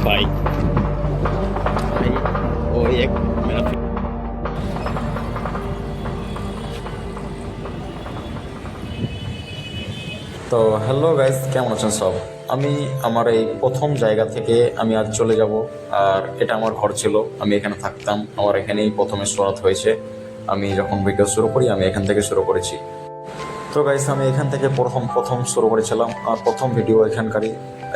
भाई भाई वो एक मेरा তো হ্যালো গাইস, কেমন আছেন সব? আমি আমার এই প্রথম জায়গা থেকে আমি আজ চলে যাব। আর এটা আমার ঘর ছিল, আমি এখানে থাকতাম, আমার এখানেই প্রথমে শুরুয়াত হয়েছে। আমি যখন ভিডিও শুরু করি আমি এখান থেকে শুরু করেছি। তো গাইস, আমি এখান থেকে প্রথম শুরু করেছিলাম। আর প্রথম ভিডিও এখানকারই,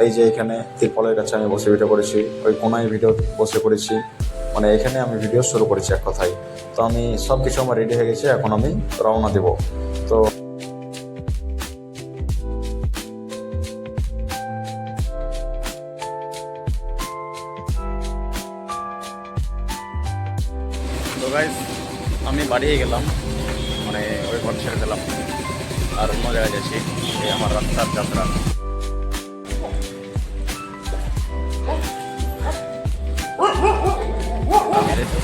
এই যে এখানে তিরপলের কাছে আমি বসে ভিডিও করেছি, ওই কোনায় ভিডিও বসে করেছি, মানে এখানে আমি ভিডিও শুরু করেছি এক কথায়। তো আমি সব কিছু আমার রেডি হয়ে গেছে, এখন আমি রওনা দেব। তো তো গাইস আমি বাড়িয়ে গেলাম, মানে ওই ঘর ছেড়ে দিলাম আর অন্য জায়গায় যাচ্ছি। এই আমার রাস্তার যাত্রা।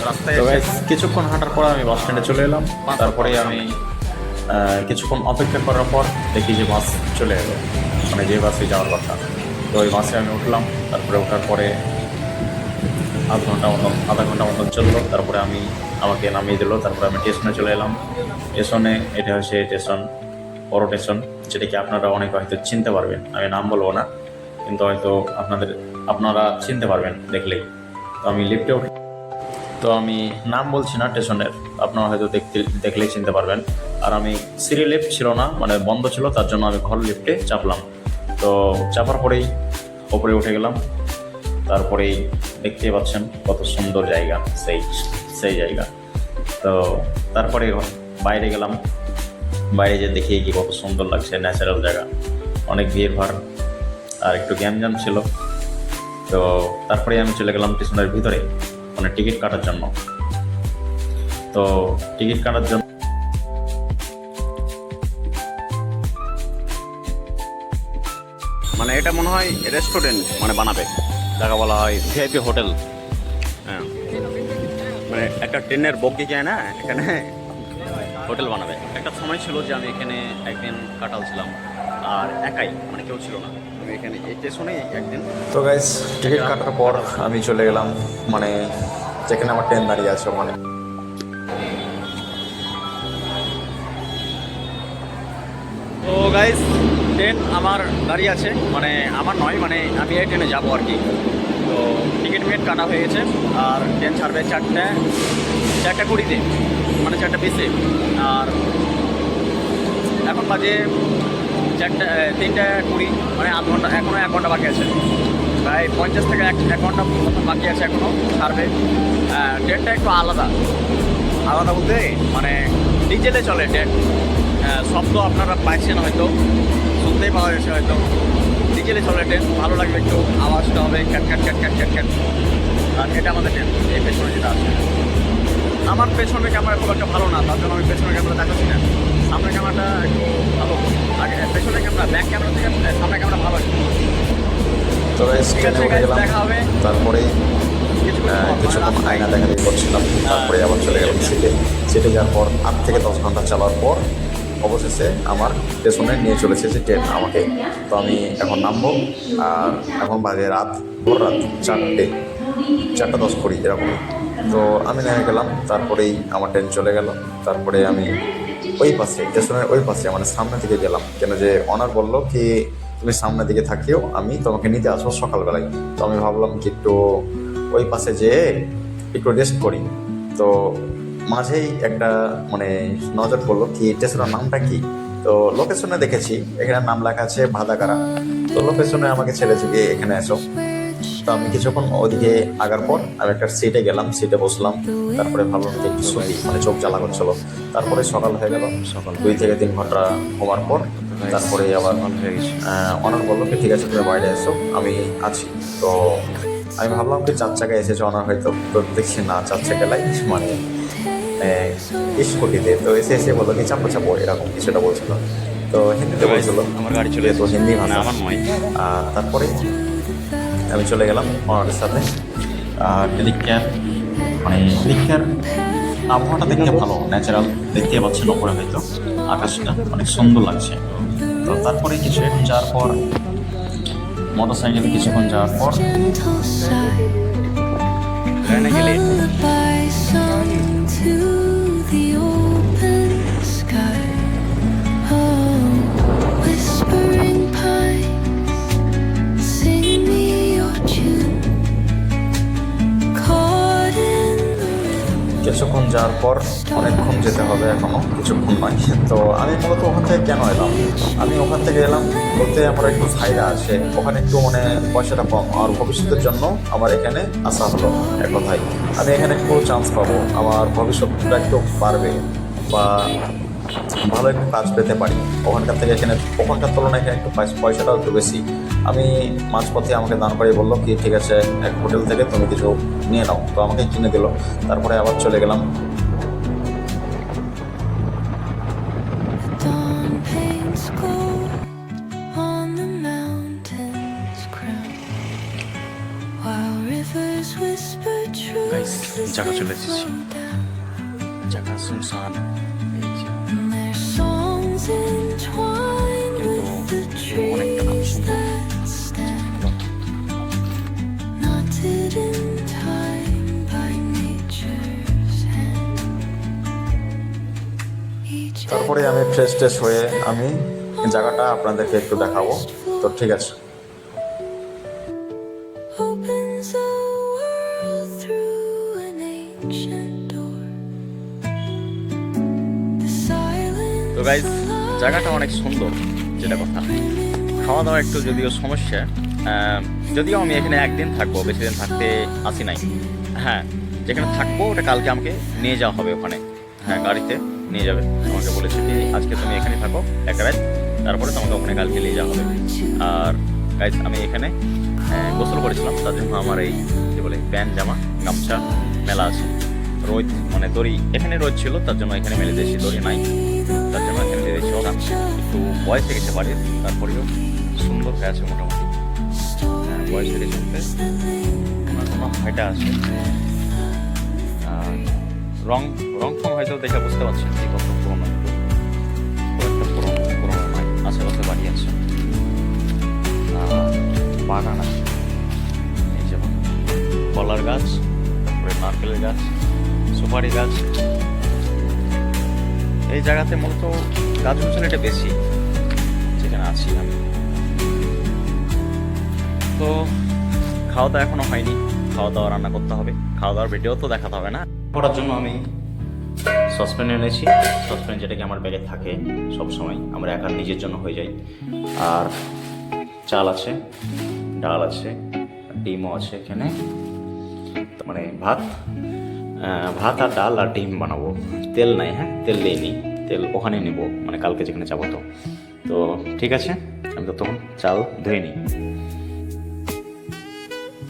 রাস্তায় কিছুক্ষণ হাঁটার পর আমি বাস স্ট্যান্ডে চলে এলাম। তারপরে আমি কিছুক্ষণ অপেক্ষা করার পর দেখি যে বাস চলে এলো, মানে যে বাসে যাওয়ার কথা। তো ওই বাসে আমি উঠলাম। তারপরে ওঠার পরে আধা ঘন্টা মতন চললো। তারপরে আমাকে নামিয়ে দিল। তারপরে আমি স্টেশনে চলে এলাম। স্টেশনে এটা হচ্ছে স্টেশন, বড় স্টেশন, যেটাকে আপনারা অনেকে হয়তো চিনতে পারবেন। আমি নাম বলবো না, কিন্তু হয়তো আপনারা চিনতে পারবেন দেখলেই। তো আমি লিফটে উঠি। তো আমি নাম বলছি না স্টেশনের, আপনারা হয়তো দেখলেই চিনতে পারবেন। আর আমি সিঁড়ি লিফট ছিল না, মানে বন্ধ ছিল, তার জন্য আমি ঘর লিফটে চাপলাম। তো চাপার পরেই ওপরে উঠে গেলাম। তারপরেই দেখতে পাচ্ছেন কত সুন্দর জায়গা, সেই জায়গা। তো তারপরে বাইরে গেলাম। বাইরে যে দেখি কি কত সুন্দর লাগছে, ন্যাচারাল জায়গা, অনেক ভিড় ভাড় আর একটু গ্যাঞ্জাম ছিল। তো তারপরে আমি চলে গেলাম স্টেশনের ভিতরে, মানে টিকিট কাটার জন্য। তো টিকিট কাটার জন্য মানে এটা মনে হয় রেস্টুরেন্ট মানে বানাবে, যাকে বলা হয় ভিআইপি হোটেল। হ্যাঁ, মানে একটা ট্রেনের বগি যায় না, এখানে হোটেল বানাবে। একটা সময় ছিল যে আমি এখানে একদিন কাটালছিলাম, আর একাই, মানে কেউ ছিল না। আমি এখানে এই স্টেশনেই একদিন। তো গাইস, টিকিট কাটার পর আমি চলে গেলাম, মানে যেখানে আমার ট্রেন দাঁড়িয়ে আছে ওখানে। তো গাইস, ট্রেন আমার দাঁড়িয়ে আছে, মানে আমার নয়, মানে আমি এই ট্রেনে যাবো আর কি। তো টিকিট কাটা হয়ে গেছে। আর ট্রেন ছাড়বে 4টা 20-তে, মানে 4টা 20-এ। আর এখন বাজে 3টা 20, মানে আধ ঘন্টা, এখনও 1 ঘন্টা বাকি আছে। প্রায় 50 থেকে 1 ঘন্টা বাকি আছে এখনও ছাড়বে। ট্রেনটা একটু আলাদা বলতে, মানে ডিজেলে চলে ট্রেন। শব্দ আপনারা পাইছেন হয়তো, শুনতেই পাওয়া যাচ্ছে হয়তো। ডিজেলে চলে ট্রেন, ভালো লাগবে, একটু আওয়াজটা হবে cat cat cat cat cat cat. আর এটা আমাদের ট্রেন, এই পেছনে যেটা আছে। আমার পেছনের ক্যামেরা খুব একটা ভালো না, তার জন্য আমি পেছনের ক্যামেরা দেখাচ্ছি না। সামনের ক্যামেরাটা একটু ভালো, আগে পেছনের ক্যামেরা, ব্যাক ক্যামেরা থেকে সামনের ক্যামেরা ভালো আছে। তো ট্রেনে উঠে গেলাম। তারপরে কিছুক্ষণ আয়না দেখাদেখি করছিলাম। তারপরে আবার চলে গেলাম সিটে যাওয়ার পর 8 থেকে 10 ঘন্টা চালার পর অবশেষে আমার স্টেশনে নিয়ে চলেছে যে ট্রেন আমাকে। তো আমি এখন নামবো। আর এখন বাজে ভোর রাত 4টা 10 করি এরকম। তো আমি নেমে গেলাম। তারপরেই আমার ট্রেন চলে গেল। তারপরে আমি ওই পাশে, স্টেশনের ওই পাশে, মানে সামনে দিকে গেলাম, কেন যে অনার বললো কি তুমি সামনের দিকে থাকিও, আমি তোমাকে নিতে আসবো সকালবেলায়। তো আমি ভাবলাম কি একটু ওই পাশে যেয়ে একটু রেস্ট করি। তো মাঝেই একটা মানে নজর পড়লো কি স্টেশনের নামটা কি। তো লোকেশনে দেখেছি এখানে নাম লেখা আছে ভাদাগারা। তো লোকেশনে আমাকে ছেড়েছে গিয়ে এখানে এসো। তো আমি কিছুক্ষণ ওদিকে আগার পর আমি একটা সিটে গেলাম, সিটে বসলাম। তারপরে ভাবলাম যে একটু শুনি, মানে চোখ জ্বালা করছিলো। তারপরে সকাল হয়ে গেল। 2 থেকে 3 ঘন্টা ঘুমার পর তারপরে আবার অনার বললো কি ঠিক আছে তুমি বাইরে এসো, আমি আছি। তো আমি ভাবলাম কি 4 চাকায় এসেছে অনার হয়তো। তো দেখছি না, 4 চাকায় মানে স্কুটিতে। তো এসে বললো কি চাপো চাপো, এরকম কিছুটা বলছিল। তো হিন্দিতে বলছিল, আমার গাড়ি চলে তো হিন্দি ভাষা আমার নয়। তারপরে আমি চলে গেলাম ওনাদের সাথে। আর এদিককার আবহাওয়াটা দেখতে ভালো, ন্যাচারাল দেখতে পাচ্ছেন ওপরে, হয়তো আকাশটা অনেক সুন্দর লাগছে। তো তো তারপরে কিছুক্ষণ যাওয়ার পর মোটর সাইকেলে কিছুক্ষণ যাওয়ার পর gentle sigh, ট্রেনে গেলে lullaby sung to the open sky. Oh, whispering pines, sing me your tune. Caught in the rhythm. কিছুক্ষণ যাওয়ার পর অনেকক্ষণ যেতে হবে, এখনো কিছুক্ষণ নয়। তো আমি মূলত ওখান থেকে কেন এলাম, আমি ওখান থেকে এলাম বলতে আমার একটু ফায়দা আছে ওখানে, একটু মানে পয়সাটা কম, আর ভবিষ্যতের জন্য আমার এখানে আসা হলো। এক কথায় আমি এখানে একটু চান্স পাবো, আমার ভবিষ্যৎটা একটু বাড়বে বা ভালো একটু কাজ পেতে পারি ওখানকার থেকে। এখানে ওখানকার তুলনায় এখানে একটু পয়সাটাও একটু বেশি। আমি মাঝপথে আমাকে দান করে বললো কি ঠিক আছে এক হোটেল থেকে তুমি কিছু নিয়ে নাও, তো আমাকে কিনে দিল। তারপরে আবার চলে গেলাম। Dawn paints gold on the mountain's crown, while rivers whisper Guys, truth জায়গা as চলে they এসেছি। flow down. জায়গা শুনশান, And their songs entwined with the trees that stand, knotted in time by nature's hand. Each তারপরে আমি fresh ট্রেশ হয়ে আমি জায়গাটা আপনাদেরকে একটু দেখাবো। তো ঠিক আছে, opens a world through an ancient door. The silence তো গাইজ জায়গাটা অনেক সুন্দর, যেটা কথা। খাওয়া দাওয়া একটু যদিও সমস্যা, যদিও আমি এখানে একদিন থাকবো, বেশি দিন থাকতে আসি নাই। হ্যাঁ, যেখানে থাকবো ওটা কালকে আমাকে নিয়ে যাওয়া হবে ওখানে। হ্যাঁ, গাড়িতে নিয়ে যাবে, আমাকে বলেছে কি আজকে তুমি এখানে থাকো এক রাত, তারপরে তোমাকে ওখানে কালকে নিয়ে যাওয়া হবে। আর গাইজ আমি এখানে গোসল করেছিলাম, তার জন্য আমার এই কী বলে প্যান্ট জামা গামছা মেলা আছে। রোদ মানে দড়ি এখানে রোদ ছিল, তার জন্য এখানে মেলে দিয়েছি, দড়ি নাই তার জন্য এখানে দিয়ে দিয়েছি। ওরা একটু বয়স হয়ে গেছে বাড়ির, তারপরেও সুন্দর হয়ে আছে মোটামুটি। বয়স হয়ে গেছে, ওনার কোনো হাইটা আছে। আর রং রং ফং হয়তো দেখে বুঝতে পারছেন যে কত পুরোনো, একটু খুব একটা পুরোনো নয়। আশেপাশে বাড়ি আছে, বাগান আছে, এই যে কলার গাছ, তারপরে নারকেলের গাছ, সুপারি গাছ। এই জায়গাতে মূলত গাছ গাছালিটা বেশি যেখানে আছি আমি। তো খাওয়া দাওয়া এখনো হয়নি, খাওয়া দাওয়া রান্না করতে হবে, খাওয়া দাওয়ার ভিডিও তো দেখাতে হবে না। করার জন্য আমি সসপ্যান এনেছি, সসপ্যান যেটাকে আমার ব্যাগে থাকে সবসময়, আমরা একা নিজের জন্য হয়ে যাই। আর চাল আছে, ডাল আছে, ডিমও আছে এখানে, মানে ভাত আর ডাল আর ডিম বানাবো। তেল নাই, হ্যাঁ তেল দিইনি, তেল ওখানে নেব, মানে কালকে যেখানে যাবো। তো ঠিক আছে, আমি তো তখন চাল ধুয়ে নিই।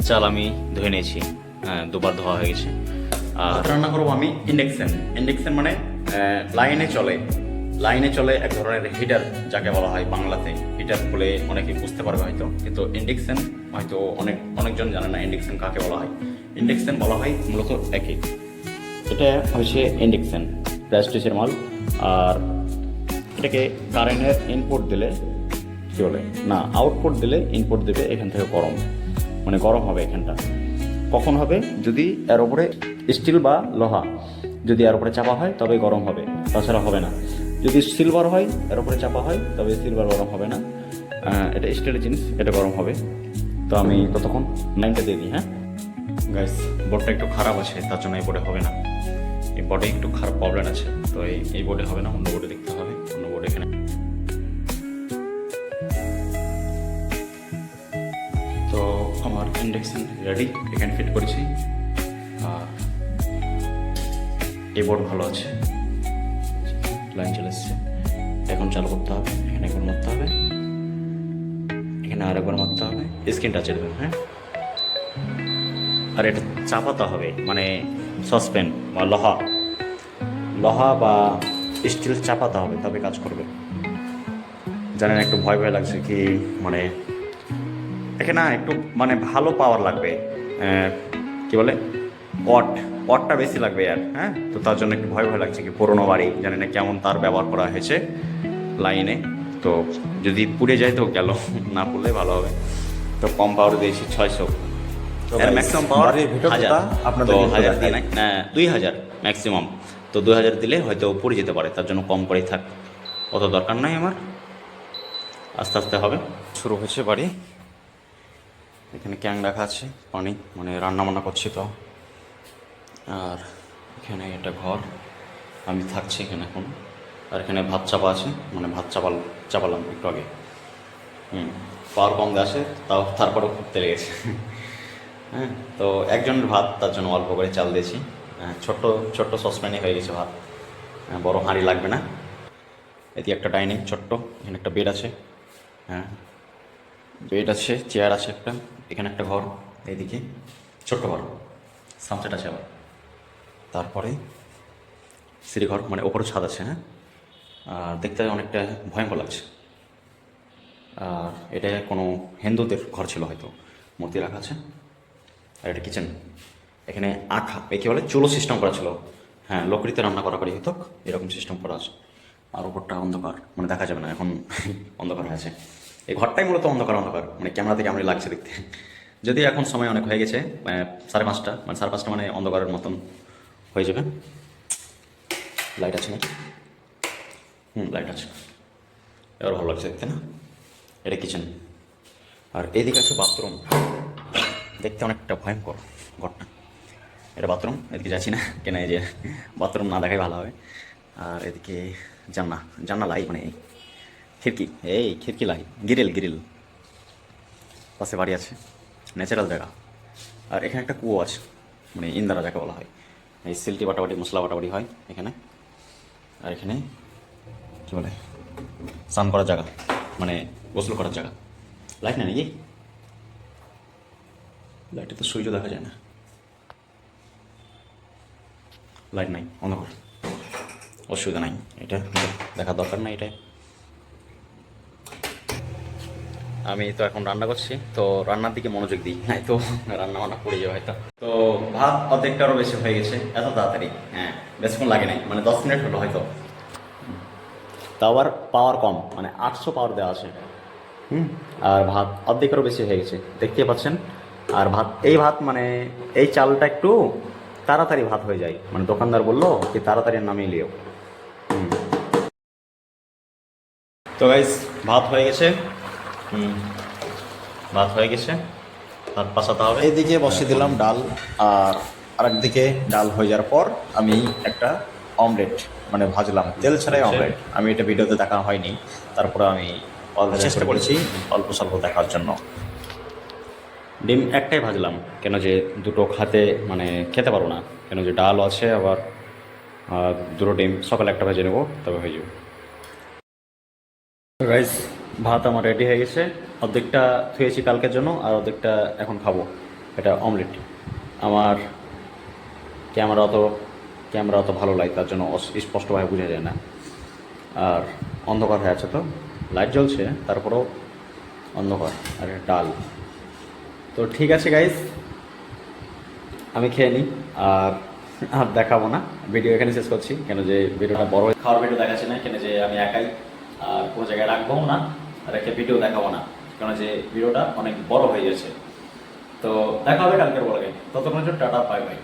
চাল আমি ধুয়ে নিয়েছি, দুবার ধোয়া হয়ে গেছে। আর রান্না করবো আমি ইন্ডাকশন মানে লাইনে চলে এক ধরনের হিটার, যাকে বলা হয় বাংলাতে হিটার বলে অনেকে বুঝতে পারবে হয়তো, কিন্তু ইন্ডাকশন হয়তো অনেকজন জানে না ইন্ডাকশন কাকে বলা হয়। ইন্ডাকশন বলা হয় মূলত একই, এটা হচ্ছে ইন্ডাকশন প্রেস্টিজের মাল। আর এটাকে কারেন্টের ইনপুট দিলে কী বলে না, আউটপুট দিলে ইনপুট দেবে এখান থেকে গরম, মানে গরম হবে এখানটা। কখন হবে, যদি এর উপরে স্টিল বা লোহা যদি এর উপরে চাপা হয় তবে গরম হবে, তাছাড়া হবে না। যদি সিলভার হয় এর উপরে চাপা হয় তবে সিলভার গরম হবে না, এটা স্টিলের জিনিস, এটা গরম হবে। তো আমি ততক্ষণ লাইনটা দিয়ে দিই। হ্যাঁ গাইস, বোর্ডটা একটু খারাপ আছে, তার জন্য এই বোর্ডে হবে না, এই বোর্ডে একটু খারাপ প্রবলেম আছে। তো এই বোর্ডে হবে না, অন্য বোর্ডে দেখতে হবে, অন্য বোর্ডে এখানে। তো আমার ইন্ডাকশন রেডি, এখানে ফিট করেছি। আর এই বোর্ড ভালো আছে, লাইন চলে এসছে। এখন চালু করতে হবে, এখানে একবার মারতে হবে, এখানে আরেকবার মারতে হবে, স্ক্রিন টাচে দেবেন। হ্যাঁ, আর এটা চাপাতে হবে, মানে সসপ্যান বা লোহা বা স্টিল চাপাতে হবে, তবে কাজ করবে। জানেন একটু ভয় লাগছে কি, মানে এখানে একটু মানে ভালো পাওয়ার লাগবে, কি বলে ওয়াটটা বেশি লাগবে আর। হ্যাঁ, তো তার জন্য একটু ভয় লাগছে কি পুরোনো বাড়ি, জানি না কেমন তার ব্যবহার করা হয়েছে লাইনে। তো যদি পুড়ে যায় তো গেল, না পুড়লে ভালো হবে। তো কম পাওয়ার দিয়েছি 600, এর ম্যাক্সিমাম পাওয়ার বাড়ির ভিতরটা 1000, আপনাদের তো কিন্তু 1000 দিয়ে দেখাই। না 2000 ম্যাক্সিমাম, তো 2000 দিলে হয়তো পুড়ে যেতে পারে, তার জন্য কম করেই থাক, অত দরকার নাই আমার, আস্তে আস্তে হবে। শুরু হয়েছে বাড়ি, এখানে ক্যাং রাখা আছে পানি, মানে রান্না বান্না করছি তো। আর এখানে এটা ঘর, আমি থাকছি এখানে এখন। আর এখানে ভাত চাপা আছে, মানে ভাত চাপালাম একটু আগে। পাওয়ার কম দেওয়া আছে, তাও তারপরেও খুব তেলে গেছে। হ্যাঁ, তো একজনের ভাত, তার জন্য অল্প করে চাল দিয়েছি। ছোট্ট ছোট্ট সসপ্যানে হয়ে গেছে ভাত, বড় হাঁড়ি লাগবে না। এদিকে একটা ডাইনিং ছোট্ট, এখানে একটা বেড আছে, হ্যাঁ বেড আছে, চেয়ার আছে একটা, এখানে একটা ঘর, এইদিকে ছোট্ট ঘর, সানসেট আছে আবার। তারপরে সিঁড়িঘর, মানে ওপরে ছাদ আছে। হ্যাঁ, আর দেখতে অনেকটা ভয়ঙ্কর লাগছে। আর এটা কোনো হিন্দুদের ঘর ছিল, হয়তো মূর্তি রাখা আছে। আর এটা কিচেন, এখানে আঠা একে বলে চুলো সিস্টেম করা ছিল। হ্যাঁ, লকড়িতে রান্না করা হতো, এরকম সিস্টেম করা আছে। আর উপরটা অন্ধকার, মানে দেখা যাবে না এখন, অন্ধকার হয়ে আছে। এই ঘরটাই মূলত অন্ধকার, মানে ক্যামেরা থেকে কেমন লাগছে দেখতে। যদিও এখন সময় অনেক হয়ে গেছে, 5:30, মানে 5:30 মানে অন্ধকারের মতন হয়ে যাবে। লাইট আছে নাকি? লাইট আছে, এবার ভালো লাগছে দেখতে না। এটা কিচেন, আর এদিকে আছে বাথরুম, দেখতে অনেকটা ভয়ঙ্কর ঘরটা। এটা বাথরুম, এদিকে যাচ্ছি না কেন, এই যে বাথরুম না দেখাই ভালো হবে। আর এদিকে জানলা মানে খিড়কি, এই খিড়কি লাই, গ্রিল পাশে বাড়ি আছে, ন্যাচারাল জায়গা। আর এখানে একটা কুয়ো আছে, মানে ইন্দারা যাকে বলা হয়, এই সিলটি বাটাবাটি মশলা বাটাবাটি হয় এখানে। আর এখানে কী বলে, স্নান করার জায়গা, মানে গোসল করার জায়গা। লাইট নেই নাকি? লাইটে তো সুইচও দেখা যায় না, লাইট নাই, অন্ধকার, অসুবিধা নাই, এটা দেখার দরকার নাই। এটা আমি তো এখন রান্না করছি, তো রান্নার দিকে মনোযোগ দিই, নাই তো রান্না বান্না পড়ে যাবে হয়তো। তো ভাত অর্ধেকটারও বেশি হয়ে গেছে এত তাড়াতাড়ি। হ্যাঁ, বেশিক্ষণ লাগে নাই, মানে 10 মিনিট হলো হয়তো। তাও আবার পাওয়ার কম, মানে 800 পাওয়ার দেওয়া আছে। আর ভাত অর্ধেকেরও বেশি হয়ে গেছে, দেখতে পাচ্ছেন। আর এই ভাত মানে এই চালটা একটু তাড়াতাড়ি ভাত হয়ে যায়, মানে দোকানদার বললো কি তাড়াতাড়ি নামিয়ে লিও। তো গাইস, ভাত হয়ে গেছে, ভাত হয়ে গেছে, ভাত পাশাতে হবে। এইদিকে বসিয়ে দিলাম ডাল, আর আরেকদিকে ডাল হয়ে যাওয়ার পর আমি একটা অমলেট মানে ভাজলাম, তেল ছাড়াই অমলেট। আমি এটা ভিডিওতে দেখা হয়নি, তারপরে আমি চেষ্টা করেছি অল্প স্বল্প দেখার জন্য। ডিম একটাই ভাজলাম, কেন যে দুটো মানে খেতে পারবো না, কেন যে ডালও আছে, আবার দুটো ডিম সকালে একটা ভেজে নেবো, তবে হয়ে যাবে। রাইস ভাত আমার রেডি হয়ে গেছে, অর্ধেকটা থুয়েছি কালকের জন্য, আর অর্ধেকটা এখন খাবো। এটা অমলেট। আমার ক্যামেরা অত ভালো লাগে, তার জন্য স্পষ্টভাবে বোঝা যায় না, আর অন্ধকার হয়ে আছে, তো লাইট জ্বলছে তারপরেও অন্ধকার। আর ডাল তো ঠিক আছে গাইস, আমি খেয়ে নিই, আর দেখাবো না, ভিডিও এখানে শেষ করছি, কেন যে ভিডিওটা বড়, খাওয়ার ভিডিও দেখাচ্ছি না, কেন যে আমি একাই, আর কোনো জায়গায় রাখবো না, রেখে ভিডিও দেখাবো না, কেন যে ভিডিওটা অনেক বড় হয়ে গেছে। তো দেখা হবে কালকের ব্লগে, ততক্ষণ টাটা, বাই বাই।